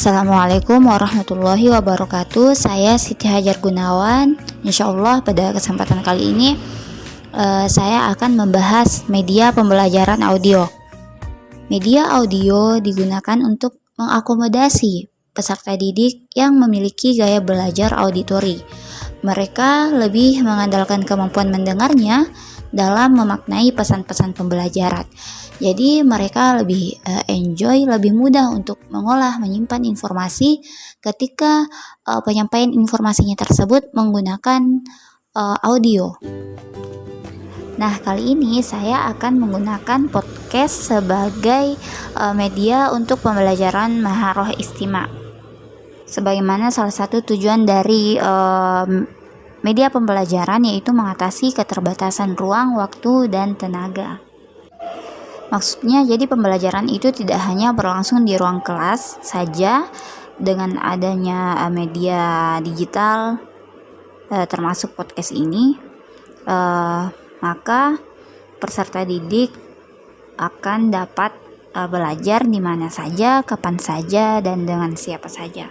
Assalamualaikum warahmatullahi wabarakatuh. Saya Siti Hajar Gunawan. Insya Allah pada kesempatan kali ini saya akan membahas media pembelajaran audio. Media audio digunakan untuk mengakomodasi peserta didik yang memiliki gaya belajar auditori. Mereka lebih mengandalkan kemampuan mendengarnya dalam memaknai pesan-pesan pembelajaran. Jadi mereka lebih enjoy, lebih mudah untuk mengolah, menyimpan informasi ketika penyampaian informasinya tersebut menggunakan audio. Nah, kali ini saya akan menggunakan podcast sebagai media untuk pembelajaran Maharah Istima. Sebagaimana salah satu tujuan dari media pembelajaran yaitu mengatasi keterbatasan ruang, waktu, dan tenaga. Maksudnya jadi pembelajaran itu tidak hanya berlangsung di ruang kelas saja. Dengan adanya media digital termasuk podcast ini, maka peserta didik akan dapat belajar di mana saja, kapan saja, dan dengan siapa saja.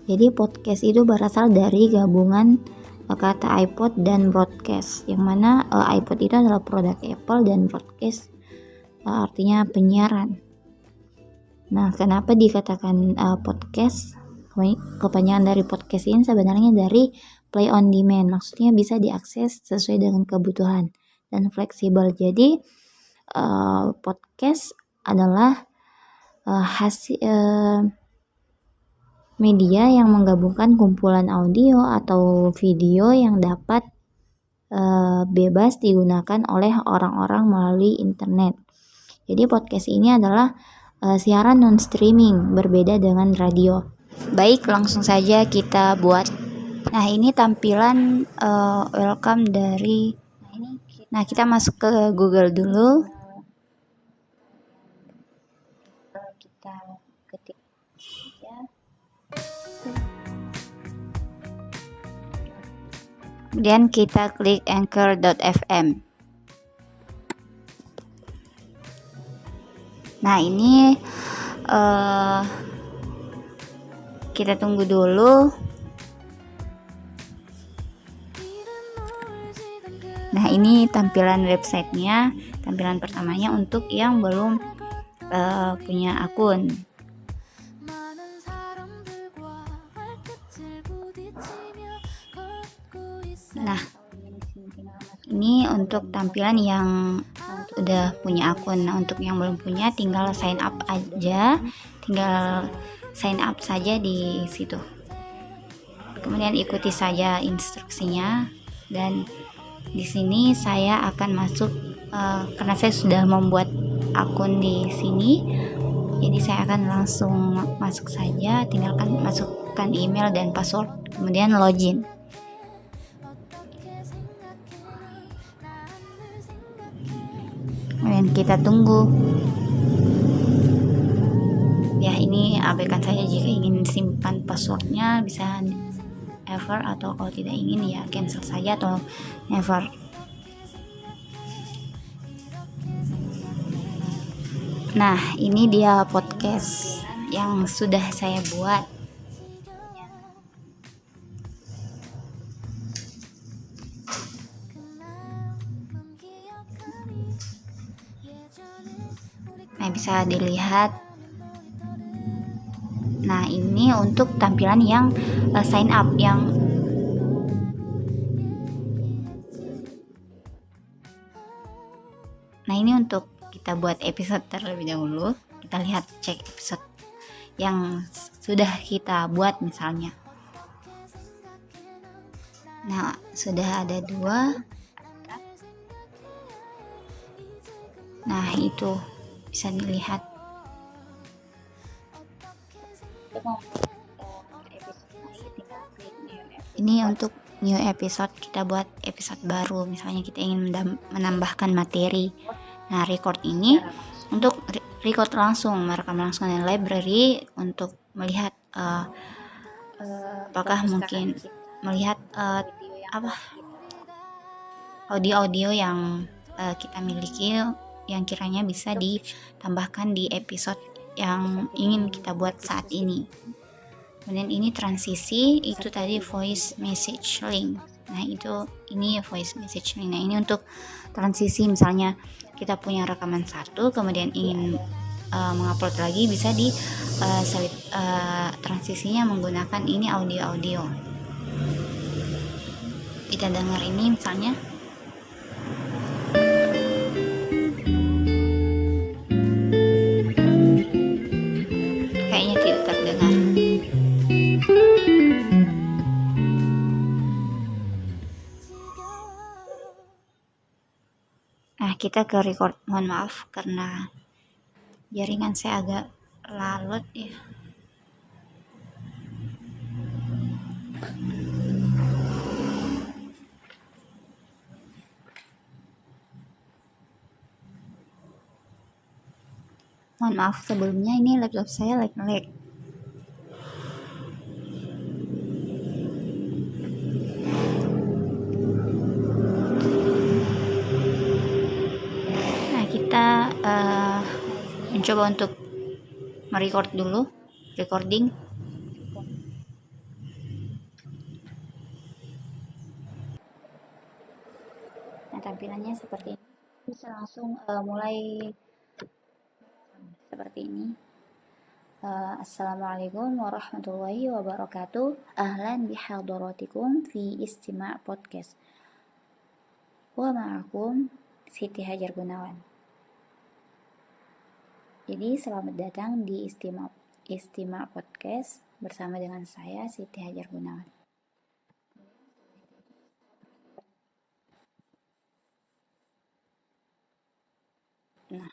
Jadi podcast itu berasal dari gabungan kata iPod dan broadcast, yang mana iPod itu adalah produk Apple dan broadcast artinya penyiaran. Nah, kenapa dikatakan podcast? Kepanjangan dari podcast ini sebenarnya dari play on demand, maksudnya bisa diakses sesuai dengan kebutuhan dan fleksibel. Jadi podcast adalah hasil media yang menggabungkan kumpulan audio atau video yang dapat bebas digunakan oleh orang-orang melalui internet. Jadi podcast ini adalah siaran non-streaming, berbeda dengan radio. Baik, langsung saja kita buat. Nah, ini tampilan welcome dari. Nah, kita masuk ke Google dulu. Kita ketik ya. Kemudian kita klik anchor.fm. Nah, ini kita tunggu dulu. Nah, ini tampilan websitenya, tampilan pertamanya untuk yang belum punya akun. Nah, ini untuk tampilan yang udah punya akun. Nah, untuk yang belum punya tinggal sign up aja, tinggal sign up saja di situ. Kemudian ikuti saja instruksinya, dan di sini saya akan masuk karena saya sudah membuat akun di sini. Jadi saya akan langsung masuk saja, tinggalkan masukkan email dan password, kemudian login. Kemudian kita tunggu. Ya, ini abaikan saja jika ingin simpan passwordnya, bisa ever, atau kalau tidak ingin ya cancel saja atau never. Nah, ini dia podcast yang sudah saya buat. Nah, bisa dilihat. Nah, ini untuk tampilan yang sign up yang Nah, ini untuk kita buat episode terlebih dahulu. Kita lihat, cek episode yang sudah kita buat misalnya. Nah, sudah ada 2. Nah, itu bisa dilihat. Ini untuk new episode, kita buat episode baru. Misalnya kita ingin menambahkan materi. Nah, record ini untuk record langsung, merekam langsung di library untuk melihat apakah mungkin melihat audio-audio yang kita miliki yang kiranya bisa ditambahkan di episode yang ingin kita buat saat ini. Kemudian ini transisi, itu tadi voice message link. Nah ini voice message link. Nah ini untuk transisi, misalnya kita punya rekaman satu kemudian ingin mengupload lagi, bisa di transisinya menggunakan ini audio. Kita dengar ini misalnya. Kayaknya tidak terdengar. Nah, kita ke record. Mohon maaf karena jaringan saya agak larut ya. Mohon maaf sebelumnya, ini laptop saya lag. Nah, kita mencoba untuk merecord dulu, recording. Nah, tampilannya seperti ini. Bisa langsung mulai seperti ini. Assalamualaikum warahmatullahi wabarakatuh. Ahlan bihadaratikum fi istima' podcast. Wa ma'akum Siti Hajar Gunawan. Jadi selamat datang di Istima Podcast bersama dengan saya Siti Hajar Gunawan. Nah,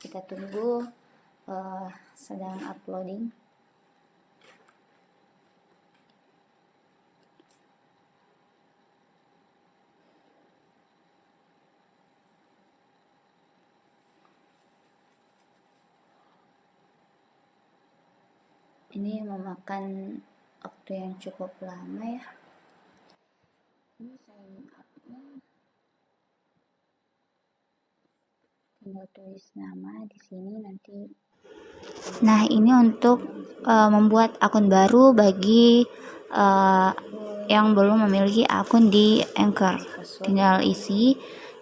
kita tunggu, sedang uploading. Ini memakan waktu yang cukup lama ya. Ini sign up-nya tinggal tulis nama di sini nanti. Nah, ini untuk membuat akun baru bagi yang belum memiliki akun di Anchor. Tinggal isi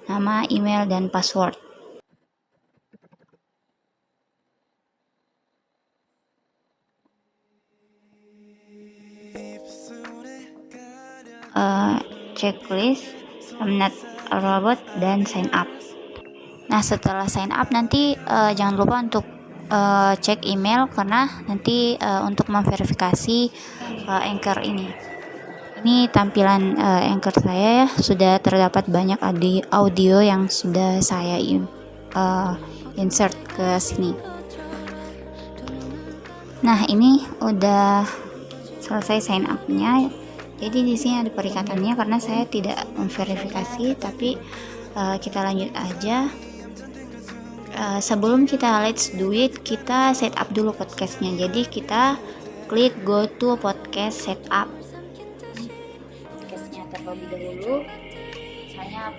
nama, email, dan password. Checklist, not a robot, dan sign up. Nah, setelah sign up nanti jangan lupa untuk cek email karena nanti untuk memverifikasi Anchor ini. Ini tampilan Anchor saya ya, sudah terdapat banyak audio yang sudah saya insert ke sini. Nah, ini udah selesai sign up-nya. Jadi di sini ada perikatannya karena saya tidak memverifikasi, tapi kita lanjut aja. Sebelum kita let's do it, kita set up dulu podcastnya. Jadi kita klik go to podcast setup. Podcastnya terlebih dahulu. Misalnya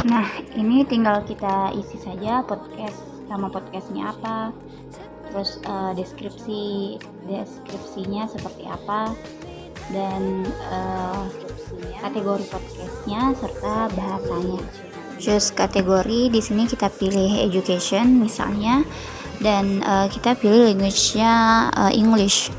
nah, ini tinggal kita isi saja podcast, nama podcastnya apa, terus deskripsinya seperti apa, dan kategori podcastnya serta bahasanya. Choose kategori, di sini kita pilih education misalnya, dan kita pilih language-nya English.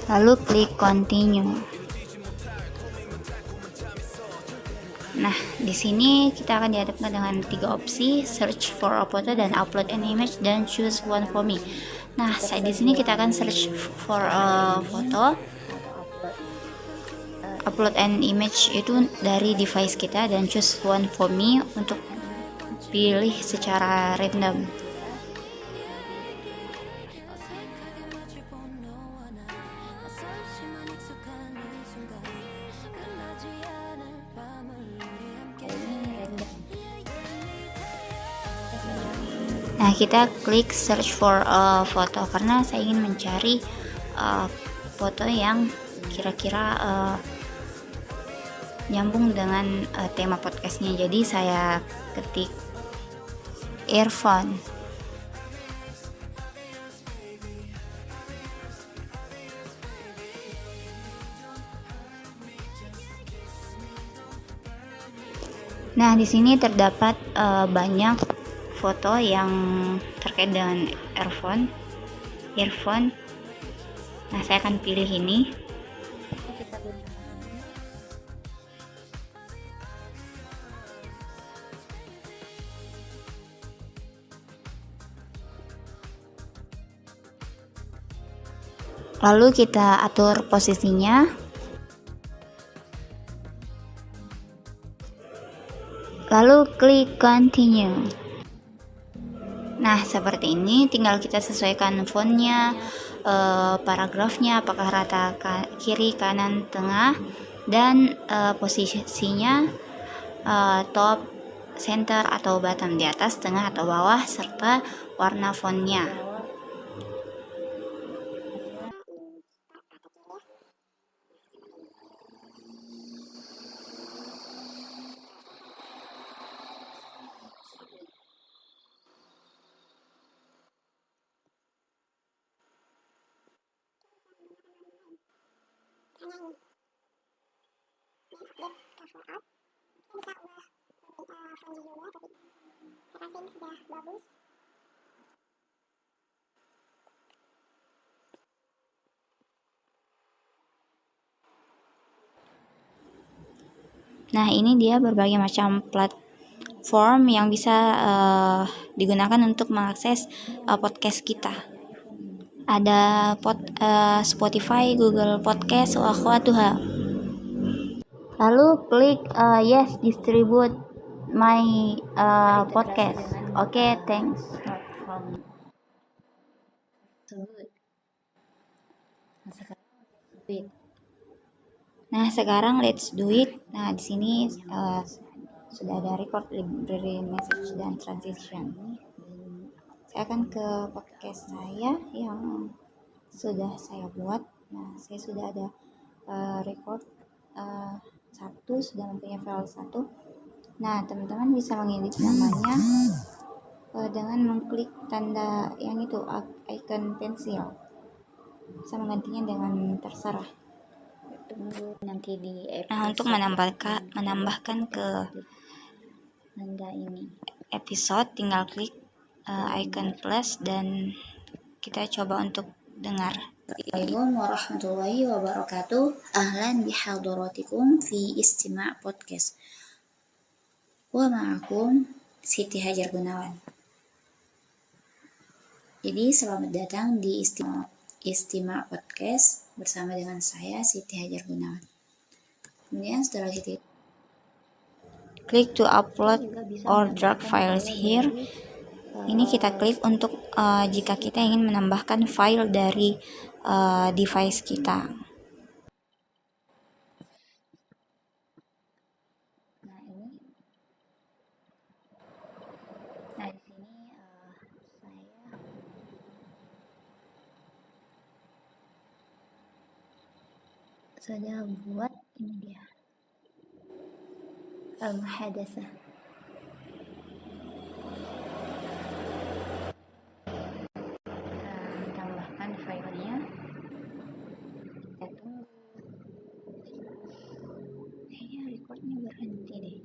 lalu klik continue. Nah, di sini kita akan dihadapkan dengan 3 opsi: search for a photo dan upload an image dan choose one for me. Nah, di sini kita akan search for a photo, upload an image itu dari device kita, dan choose one for me untuk pilih secara random. Nah, kita klik search for a photo karena saya ingin mencari foto yang kira-kira nyambung dengan tema podcastnya. Jadi saya ketik earphone. Nah, di sini terdapat banyak foto yang terkait dengan earphone. Nah, saya akan pilih ini. Lalu kita atur posisinya. Lalu klik continue. Nah, seperti ini, tinggal kita sesuaikan fontnya, paragrafnya apakah rata kiri, kanan, tengah, dan posisinya top, center, atau bottom, di atas, tengah, atau bawah, serta warna fontnya. Nah, ini dia berbagai macam platform yang bisa digunakan untuk mengakses podcast kita. Ada Spotify, Google Podcast, wa akhwatuha. Lalu klik yes, distribute my podcast. Oke, thanks. Nah, sekarang let's do it. Nah, di sini sudah ada record, library, message, dan transition. Saya akan ke podcast saya yang sudah saya buat. Nah, saya sudah ada record satu, sudah mempunyai file satu. Nah, teman-teman bisa mengedit namanya dengan mengklik tanda yang itu, icon pensil. Bisa menggantinya dengan terserah. Tunggu nanti di episode. Nah, untuk menambahkan ke tanda ini episode, tinggal klik icon plus dan kita coba untuk dengar. Assalamualaikum warahmatullahi wabarakatuh. Ahlan bihadaratikum fi istima' podcast. Wa ma'akum Siti Hajar Gunawan. Jadi selamat datang di Istima Podcast bersama dengan saya Siti Hajar Gunawan. Kemudian setelah itu klik to upload or drag files here. Ini kita klik untuk jika kita ingin menambahkan file dari device kita. Nah, di sini saya sudah buat, ini dia al-muhadatsah. Tambahkan filenya. Kita tunggu. Kayaknya recordnya berhenti deh.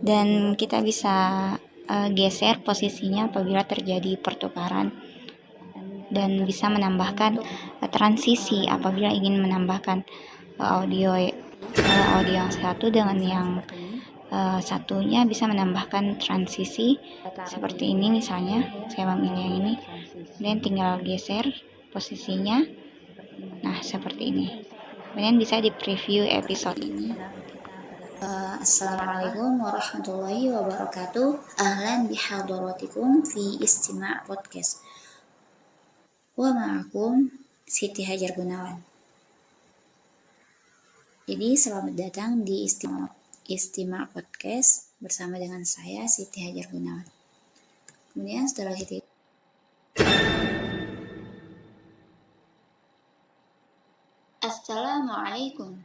dan kita bisa geser posisinya apabila terjadi pertukaran, dan bisa menambahkan transisi apabila ingin menambahkan audio yang satu dengan yang satunya, bisa menambahkan transisi seperti ini. Misalnya saya memilih yang ini dan tinggal geser posisinya, nah seperti ini. Kemudian bisa di preview episode ini. Assalamualaikum warahmatullahi wabarakatuh. Ahlan bihadaratikum fi istima' podcast. Wa ma'akum Siti Hajar Gunawan. Jadi selamat datang di Istima Podcast bersama dengan saya Siti Hajar Gunawan. Kemudian setelah itu Assalamualaikum.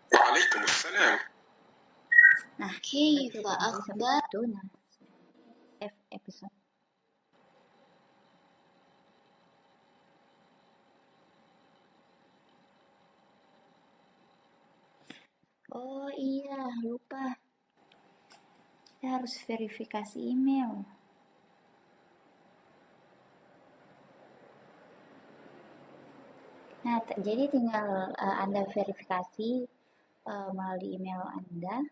Waalaikumsalam. Nah, kaifa akhbaruna? Episode. Oh iya, lupa. Kita harus verifikasi email. Nah, jadi tinggal Anda verifikasi melalui email Anda.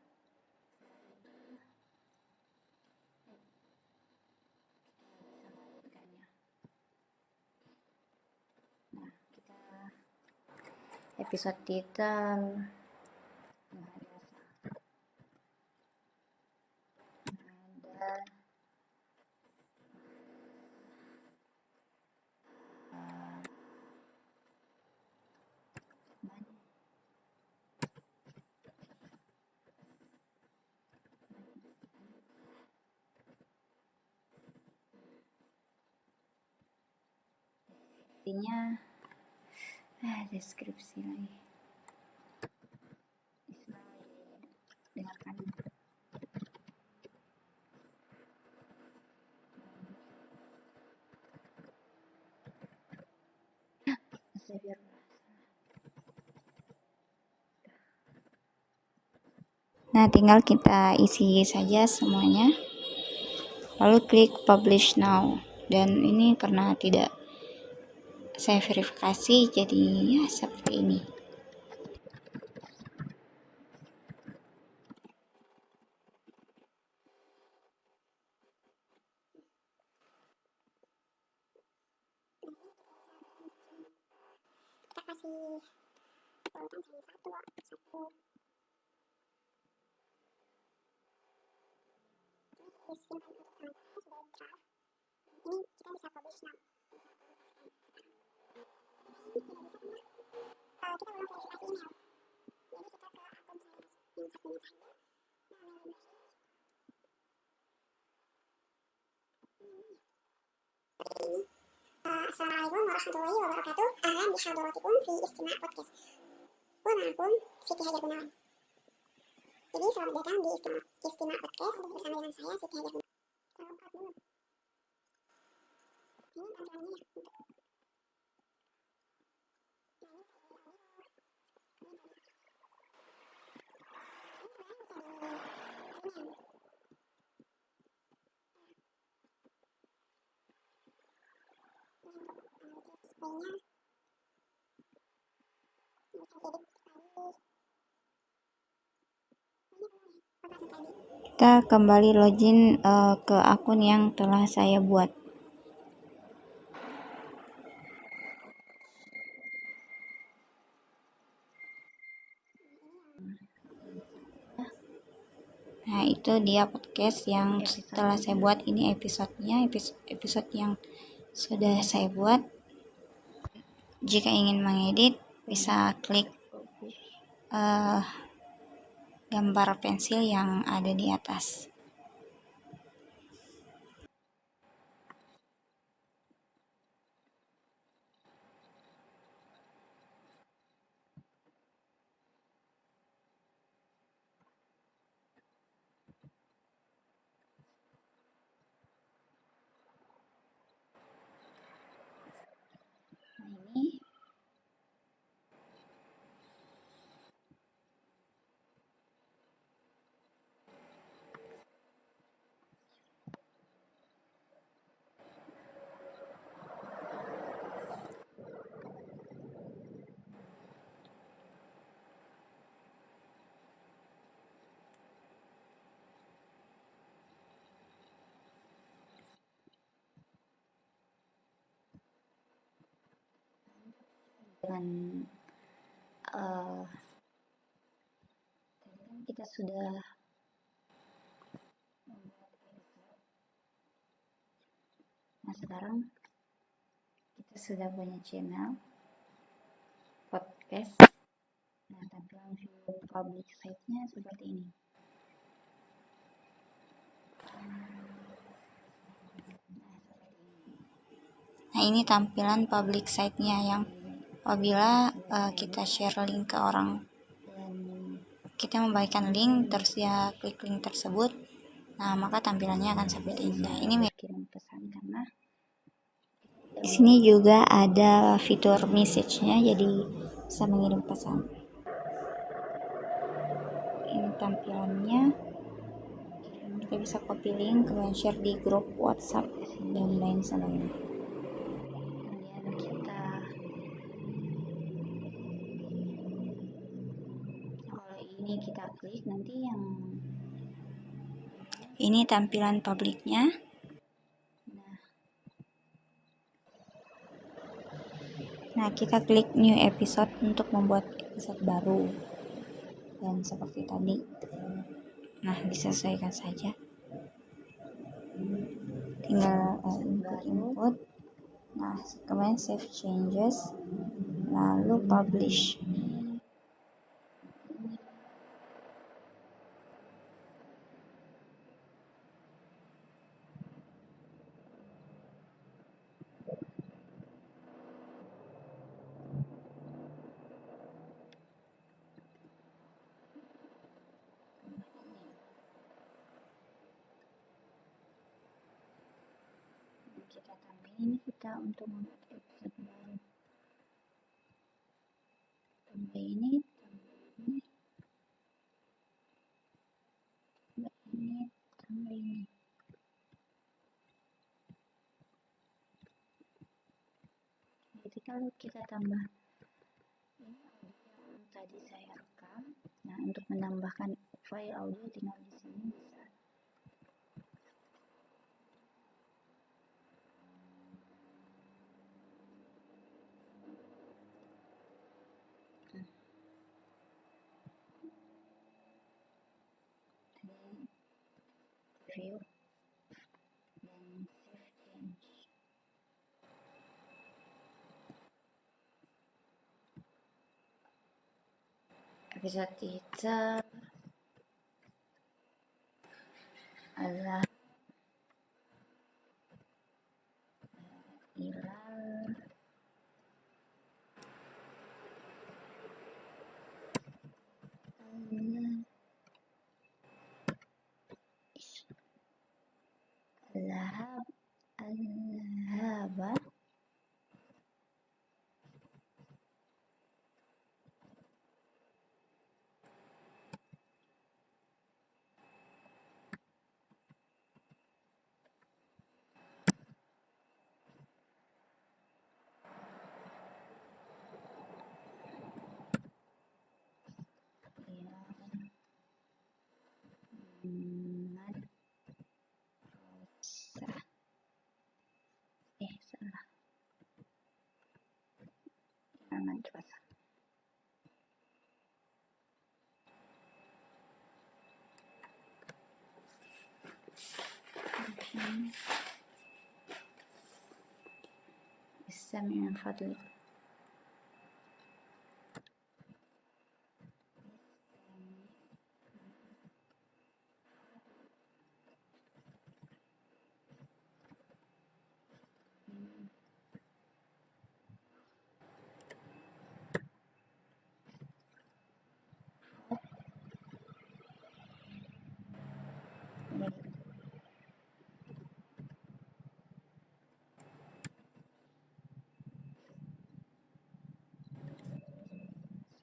Nah, kita episode title ada intinya deskripsi lagi. Dengarkan. Nah, tinggal kita isi saja semuanya. Lalu klik publish now. Dan ini karena tidak saya verifikasi, jadi ya seperti ini. Kita kasih urutan satu. Ini kita bisa publish now. Kita belum verifikasi email. Jadi kita ke akun saya yang satunya saja. Assalamualaikum warahmatullahi wabarakatuh. Ahlan bihadaratikum fi istima' podcast. Wa ma'akum Siti Hajar Gunawan. Jadi selamat datang di Istima Podcast bersama dengan saya Siti Hajar Gunawan. Ini tampilannya ya. Kita kembali login ke akun yang telah saya buat. Nah, itu dia podcast yang setelah saya buat. Ini episodenya, episode yang sudah saya buat. Jika ingin mengedit, bisa klik gambar pensil yang ada di atas. Nah, ini dan tadi kan kita sudah membuat episode. Nah, sekarang kita sudah punya channel podcast. Nah, tampilan view public site-nya seperti ini. Nah, ini tampilan public site-nya yang apabila kita share link ke orang, kita membagikan link, terus dia klik link tersebut, nah maka tampilannya akan seperti ini. Nah, ini kirim pesan karena di sini juga ada fitur message-nya, jadi bisa mengirim pesan. Ini tampilannya. Kita bisa copy link, kemudian share di grup WhatsApp dan lain sebagainya. Kemudian kalau ini kita klik, nanti yang ini tampilan publiknya. Nah, kita klik new episode untuk membuat episode baru, dan seperti tadi, nah disesuaikan saja, tinggal input, nah kemudian save changes, lalu publish. Kita tambahin ini kita untuk membuat episode baru. Tambah ini, tambah ini. Jadi kalau kita tambah ini audio yang tadi saya rekam, nah untuk menambahkan file audio tinggal di sini bisa. View dan save change. Episode teaser adalah Hilal Al-Haba salah madrasah. استمع من فضلك.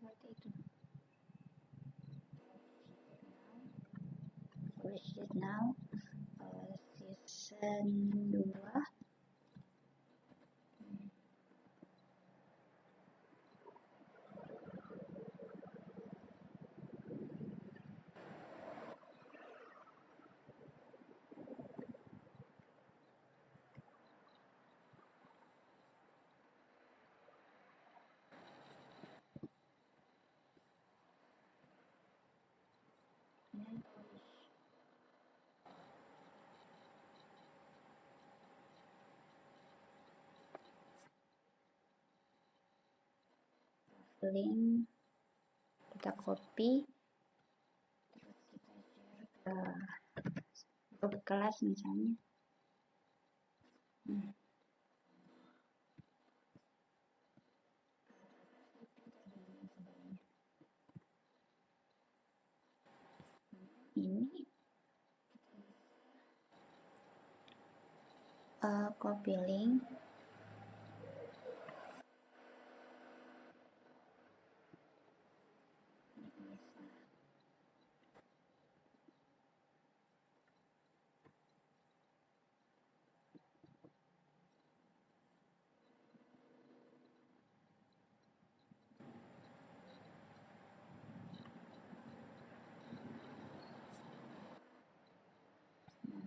Seperti itu. Publish it now. Season 2. link kita copy, terus kita share ke grup kelas misalnya. Ini copy link,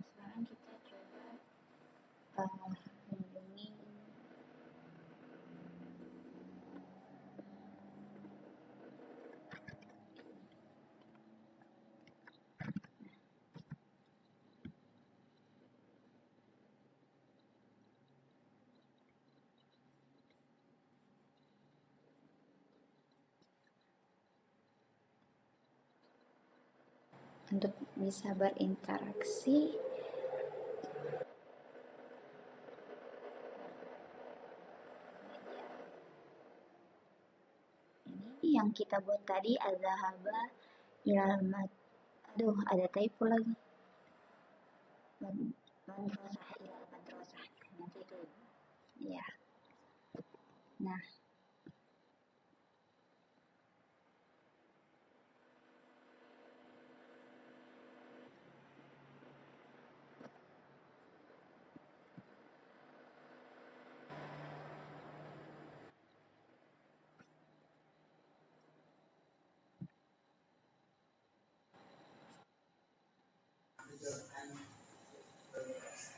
sekarang kita coba menghubungi untuk bisa berinteraksi. Ini yang kita buat tadi, azhaba ilal mad. Aduh, ada typo lagi. Madrasah ilal madrasah. Nanti itu. Ya. Nah,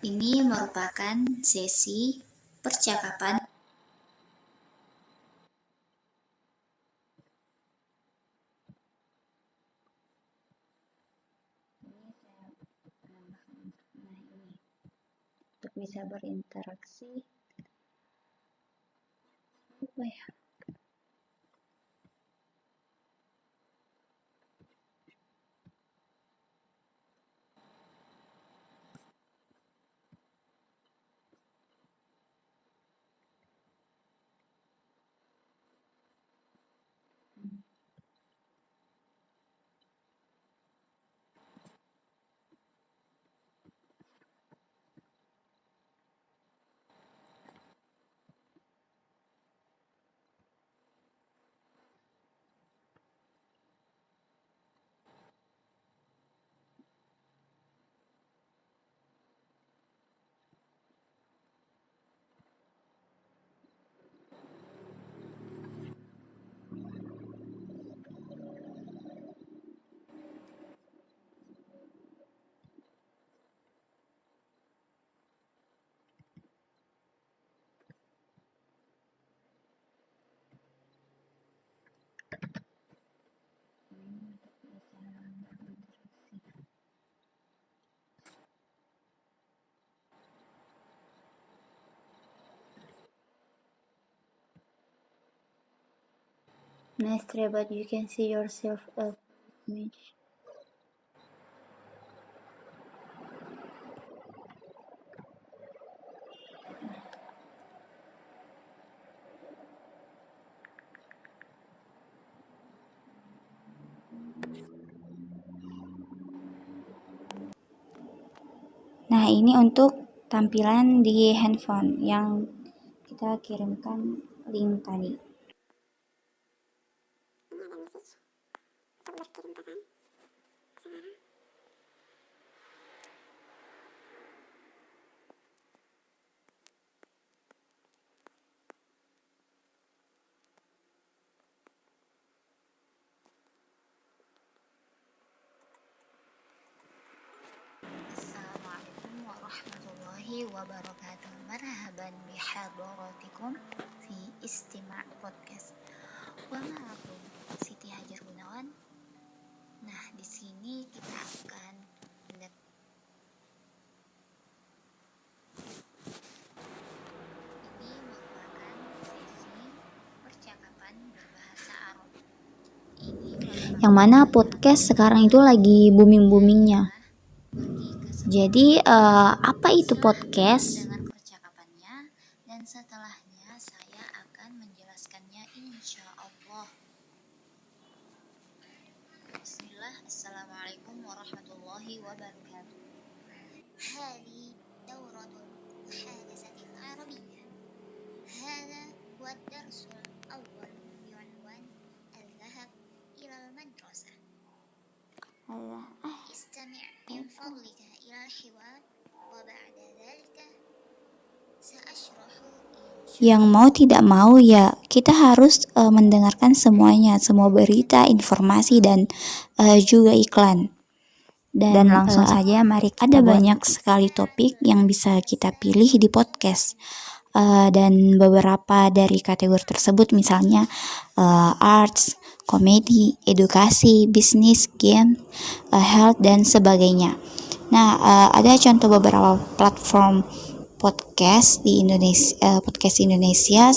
ini merupakan sesi percakapan untuk bisa berinteraksi. Apa ya? Nice try, but you can see yourself image. Nah, ini untuk tampilan di handphone yang kita kirimkan link tadi. Ini ada message untuk berkirim pesan. Sekarang Assalamualaikum warahmatullahi wabarakatuh. Marhaban bihadaratikum fi istima' podcast. Wa ma'akum Siti Hajar Gunawan, Nah, di sini kita akan ini merupakan sesi percakapan berbahasa Arab. Yang mana podcast sekarang itu lagi booming-boomingnya. Jadi apa itu podcast? Dengar percakapannya dan setelahnya saya akan menjelaskannya insya Allah. Bismillah, Assalamualaikum warahmatullahi wabarakatuh. Hadi dauratul muhadasatil arabiyyah. Hada huwa ad-darsul awwal bi'unwan al-dhahab ila al-madrasah. استمع من فضلك إلى الحوار وبعد ذلك سأشرح. Yang mau tidak mau ya kita harus mendengarkan semuanya, semua berita, informasi dan juga iklan. Dan langsung saja mari kita banyak sekali topik yang bisa kita pilih di podcast. Dan beberapa dari kategori tersebut misalnya arts, komedi, edukasi, bisnis, game, health dan sebagainya. Nah, ada contoh beberapa platform podcast di Indonesia, podcast Indonesia